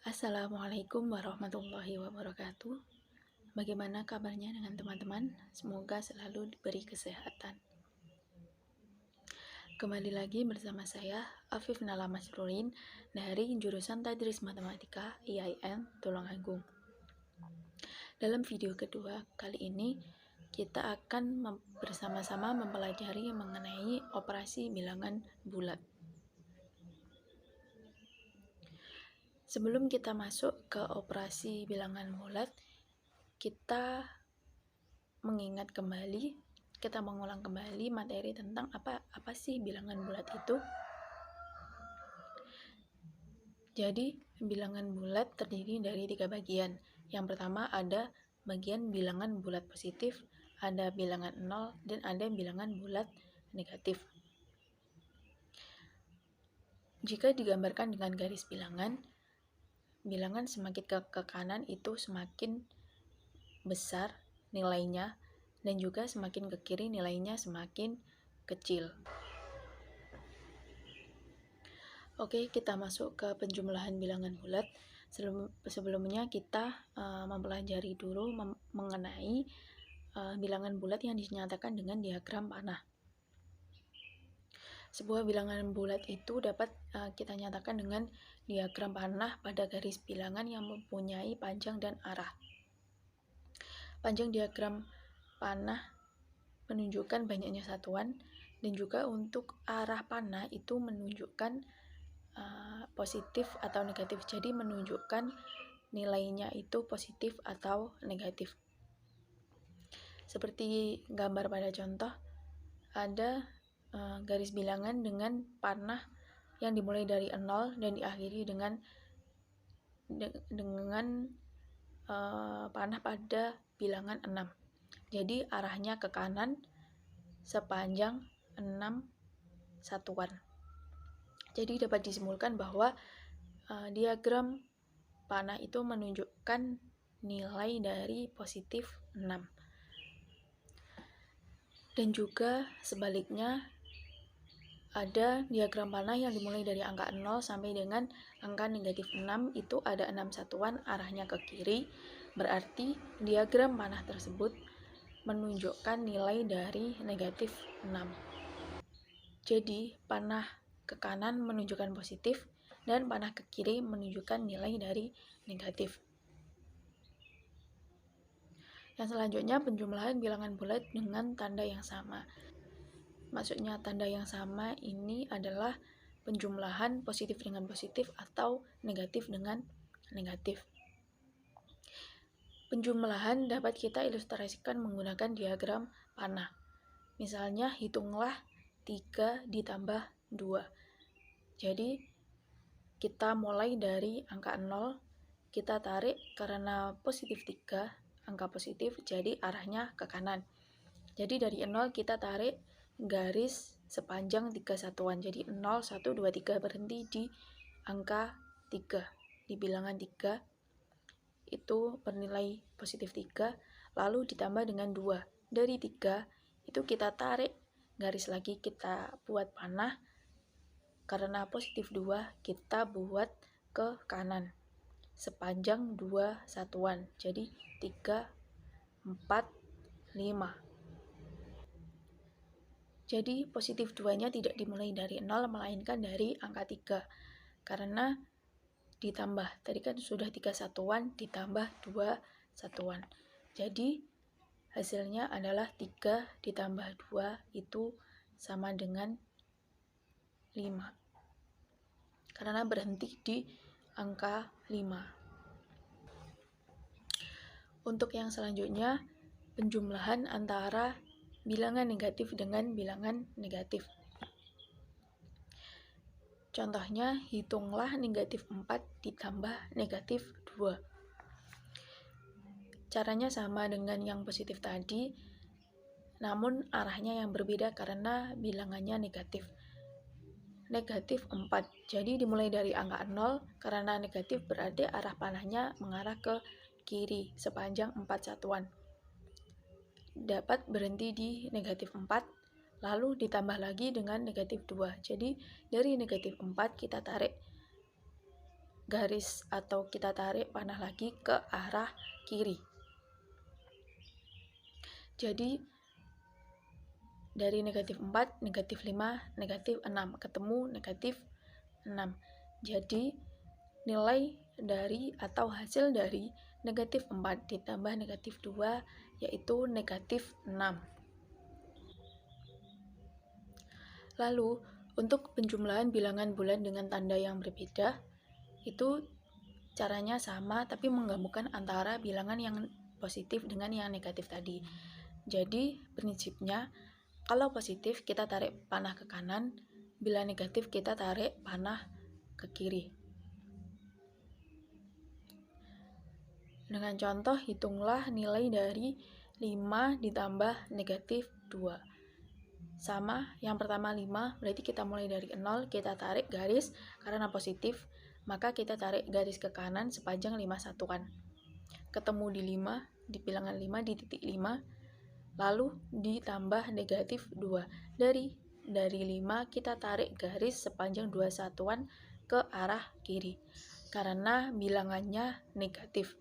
Assalamualaikum warahmatullahi wabarakatuh. Bagaimana kabarnya dengan teman-teman? Semoga selalu diberi kesehatan. Kembali lagi bersama saya, Afif Nala Masrurin, dari jurusan Tadris Matematika IAIN Tulungagung. Dalam video kedua kali ini, kita akan bersama-sama mempelajari mengenai operasi bilangan bulat. Sebelum kita masuk ke operasi bilangan bulat, kita mengulang kembali materi tentang apa sih bilangan bulat itu. Jadi, bilangan bulat terdiri dari 3 bagian. Yang pertama ada bagian bilangan bulat positif, ada bilangan 0, dan ada bilangan bulat negatif. Jika digambarkan dengan garis bilangan semakin ke kanan itu semakin besar nilainya, dan juga semakin ke kiri nilainya semakin kecil. Oke, kita masuk ke penjumlahan bilangan bulat. Sebelumnya kita mempelajari dulu mengenai bilangan bulat yang dinyatakan dengan diagram panah. Sebuah bilangan bulat itu dapat kita nyatakan dengan diagram panah pada garis bilangan yang mempunyai panjang dan arah. Panjang diagram panah menunjukkan banyaknya satuan, dan juga untuk arah panah itu menunjukkan positif atau negatif. Jadi menunjukkan nilainya itu positif atau negatif. Seperti gambar pada contoh, ada garis bilangan dengan panah yang dimulai dari 0 dan diakhiri dengan panah pada bilangan 6. Jadi arahnya ke kanan sepanjang 6 satuan. Jadi dapat disimpulkan bahwa diagram panah itu menunjukkan nilai dari positif 6. Dan juga sebaliknya, ada diagram panah yang dimulai dari angka 0 sampai dengan angka negatif 6, itu ada 6 satuan arahnya ke kiri, berarti diagram panah tersebut menunjukkan nilai dari negatif 6. Jadi panah ke kanan menunjukkan positif, dan panah ke kiri menunjukkan nilai dari negatif. Yang selanjutnya, penjumlahan bilangan bulat dengan tanda yang sama. Maksudnya tanda yang sama ini adalah penjumlahan positif dengan positif atau negatif dengan negatif. Penjumlahan dapat kita ilustrasikan menggunakan diagram panah. Misalnya, hitunglah 3 ditambah 2. Jadi, kita mulai dari angka 0, kita tarik karena positif 3, angka positif, jadi arahnya ke kanan. Jadi dari 0 kita tarik garis sepanjang 3 satuan. Jadi 0, 1, 2, 3 berhenti di angka 3. Di bilangan 3 itu bernilai positif 3, lalu ditambah dengan 2. Dari 3 itu kita tarik garis lagi, kita buat panah. Karena positif 2, kita buat ke kanan sepanjang 2 satuan. Jadi 3, 4, 5. Jadi positif 2-nya tidak dimulai dari 0, melainkan dari angka 3. Karena ditambah, tadi kan sudah 3 satuan, ditambah 2 satuan. Jadi hasilnya adalah 3 ditambah 2 itu sama dengan 5. Karena berhenti di angka 5. Untuk yang selanjutnya, penjumlahan antara bilangan negatif dengan bilangan negatif. Contohnya, hitunglah negatif 4 ditambah negatif 2. Caranya sama dengan yang positif tadi, namun arahnya yang berbeda karena bilangannya negatif. Negatif 4, jadi dimulai dari angka 0, karena negatif berarti arah panahnya mengarah ke kiri sepanjang 4 satuan. Dapat berhenti di negatif 4, lalu ditambah lagi dengan negatif 2. Jadi dari negatif 4 kita tarik garis atau kita tarik panah lagi ke arah kiri. Jadi dari negatif 4, negatif 5, negatif 6, ketemu negatif 6. Jadi nilai dari atau hasil dari negatif 4 ditambah negatif 2 yaitu negatif 6. Lalu untuk penjumlahan bilangan bulan dengan tanda yang berbeda itu caranya sama tapi menggabungkan antara bilangan yang positif dengan yang negatif tadi. Jadi prinsipnya kalau positif kita tarik panah ke kanan, bila negatif kita tarik panah ke kiri. Dengan contoh, hitunglah nilai dari 5 ditambah negatif 2. Sama, yang pertama 5, berarti kita mulai dari 0, kita tarik garis, karena positif, maka kita tarik garis ke kanan sepanjang 5 satuan. Ketemu di 5, di bilangan 5, di titik 5, lalu ditambah negatif 2. Dari 5 kita tarik garis sepanjang 2 satuan ke arah kiri, karena bilangannya negatif.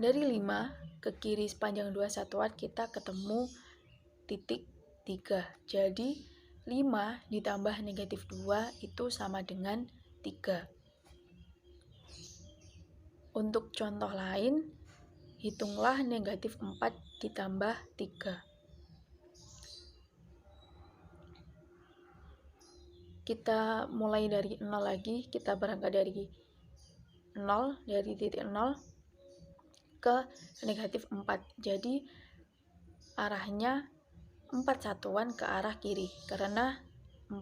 Dari 5 ke kiri sepanjang 2 satuan kita ketemu titik 3. Jadi 5 ditambah negatif 2 itu sama dengan 3. Untuk contoh lain, hitunglah negatif 4 ditambah 3. Kita mulai dari 0 lagi, kita berangkat dari 0, dari titik 0 ke negatif 4. Jadi arahnya 4 satuan ke arah kiri karena 4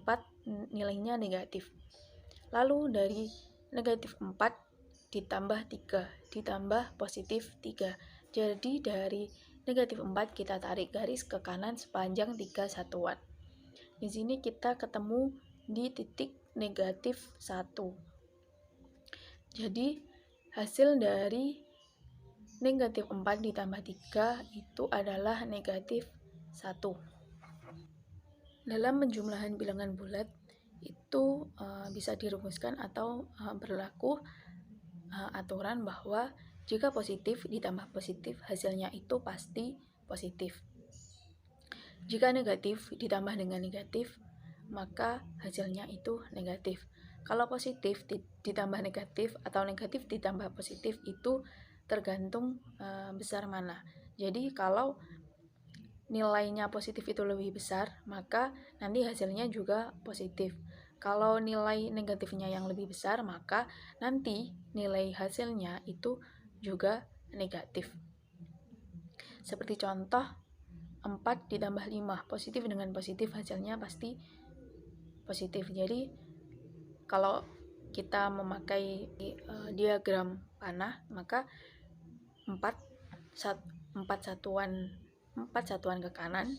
nilainya negatif. Lalu dari negatif 4 ditambah 3 ditambah positif 3. Jadi dari negatif 4 kita tarik garis ke kanan sepanjang 3 satuan. Di sini kita ketemu di titik negatif 1. Jadi hasil dari negatif 4 ditambah 3 itu adalah negatif 1. Dalam penjumlahan bilangan bulat itu bisa dirumuskan atau berlaku aturan bahwa jika positif ditambah positif hasilnya itu pasti positif. Jika negatif ditambah dengan negatif maka hasilnya itu negatif. Kalau positif ditambah negatif atau negatif ditambah positif itu tergantung besar mana. Jadi kalau nilainya positif itu lebih besar, maka nanti hasilnya juga positif. Kalau nilai negatifnya yang lebih besar, maka nanti nilai hasilnya itu juga negatif. Seperti contoh 4 ditambah 5, positif dengan positif hasilnya pasti positif. Jadi kalau kita memakai diagram panah, maka 4 satuan ke kanan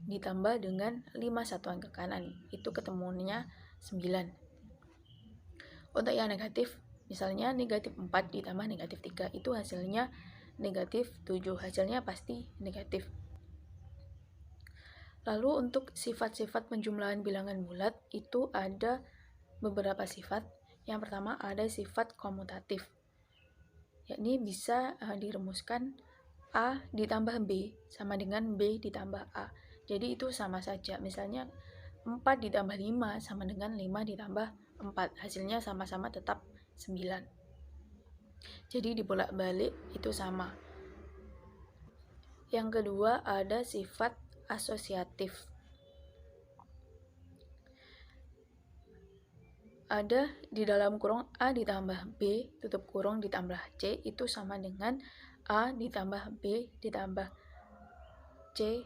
ditambah dengan 5 satuan ke kanan, itu ketemunya 9. Untuk yang negatif, misalnya negatif 4 ditambah negatif 3, itu hasilnya negatif 7, hasilnya pasti negatif. Lalu untuk sifat-sifat penjumlahan bilangan bulat itu ada beberapa sifat. Yang pertama ada sifat komutatif, yakni bisa dirumuskan A ditambah B sama dengan B ditambah A. Jadi itu sama saja. Misalnya 4 ditambah 5 sama dengan 5 ditambah 4. Hasilnya sama-sama tetap 9. Jadi dibolak-balik itu sama. Yang kedua ada sifat asosiatif. Ada di dalam kurung A ditambah B tutup kurung ditambah C itu sama dengan A ditambah B ditambah C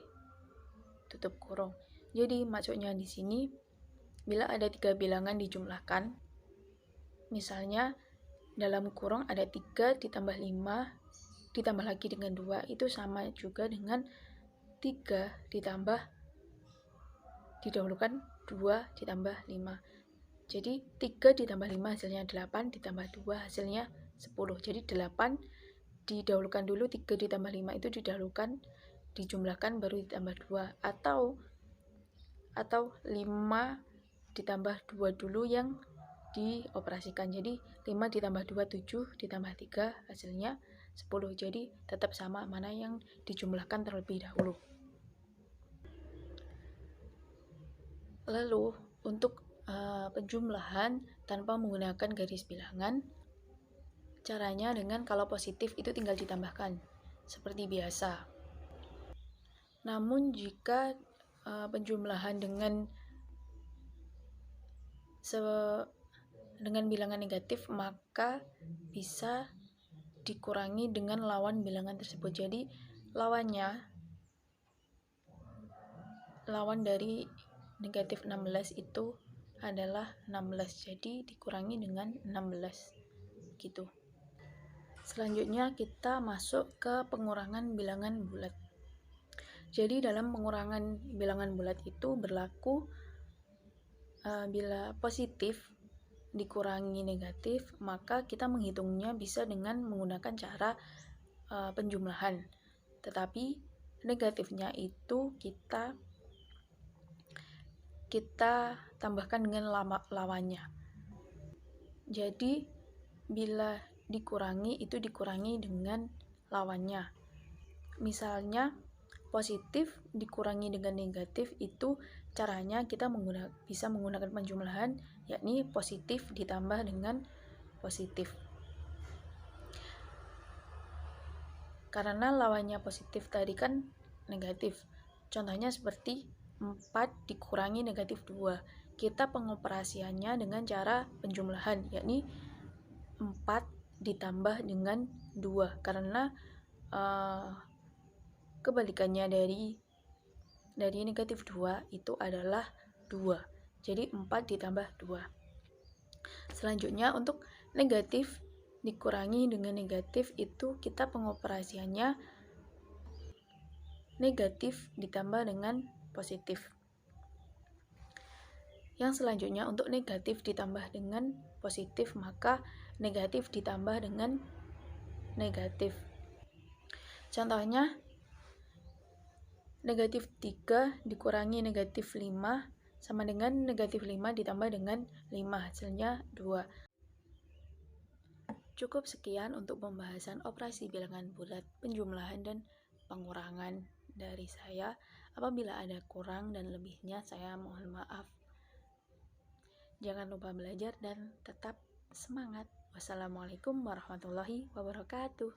tutup kurung. Jadi maksudnya di sini bila ada 3 bilangan dijumlahkan, misalnya dalam kurung ada 3 ditambah 5 ditambah lagi dengan 2 itu sama juga dengan 3 ditambah didahulukan 2 ditambah 5. Jadi 3 ditambah 5 hasilnya 8 ditambah 2 hasilnya 10. Jadi 8 didahulukan dulu, 3 ditambah 5 itu didahulukan, dijumlahkan baru ditambah 2. Atau 5 ditambah 2 dulu yang dioperasikan. Jadi 5 ditambah 2 7 ditambah 3 hasilnya 10. Jadi tetap sama mana yang dijumlahkan terlebih dahulu. Lalu untuk penjumlahan tanpa menggunakan garis bilangan, caranya dengan kalau positif itu tinggal ditambahkan seperti biasa. Namun jika penjumlahan dengan bilangan negatif, maka bisa dikurangi dengan lawan bilangan tersebut. Jadi lawan dari negatif 16 itu adalah 16, jadi dikurangi dengan 16 gitu. Selanjutnya kita masuk ke pengurangan bilangan bulat. Jadi dalam pengurangan bilangan bulat itu berlaku bila positif dikurangi negatif, maka kita menghitungnya bisa dengan menggunakan cara penjumlahan. Tetapi negatifnya itu kita tambahkan dengan lawannya. Jadi bila dikurangi itu dikurangi dengan lawannya. Misalnya positif dikurangi dengan negatif, itu caranya kita bisa menggunakan penjumlahan, yakni positif ditambah dengan positif. Karena lawannya positif tadi kan negatif. Contohnya seperti 4 dikurangi negatif 2. Kita pengoperasiannya dengan cara penjumlahan, yakni 4 ditambah dengan 2. Karena kebalikannya dari negatif 2 itu adalah 2. Jadi 4 ditambah 2. Selanjutnya untuk negatif dikurangi dengan negatif itu kita pengoperasiannya negatif ditambah dengan positif. Yang selanjutnya untuk negatif ditambah dengan positif, maka negatif ditambah dengan negatif. Contohnya negatif 3 dikurangi negatif 5 sama dengan negatif 5 ditambah dengan 5, hasilnya 2. Cukup sekian untuk pembahasan operasi bilangan bulat, penjumlahan, dan pengurangan dari saya. Apabila ada kurang dan lebihnya, saya mohon maaf. Jangan lupa belajar dan tetap semangat. Wassalamualaikum warahmatullahi wabarakatuh.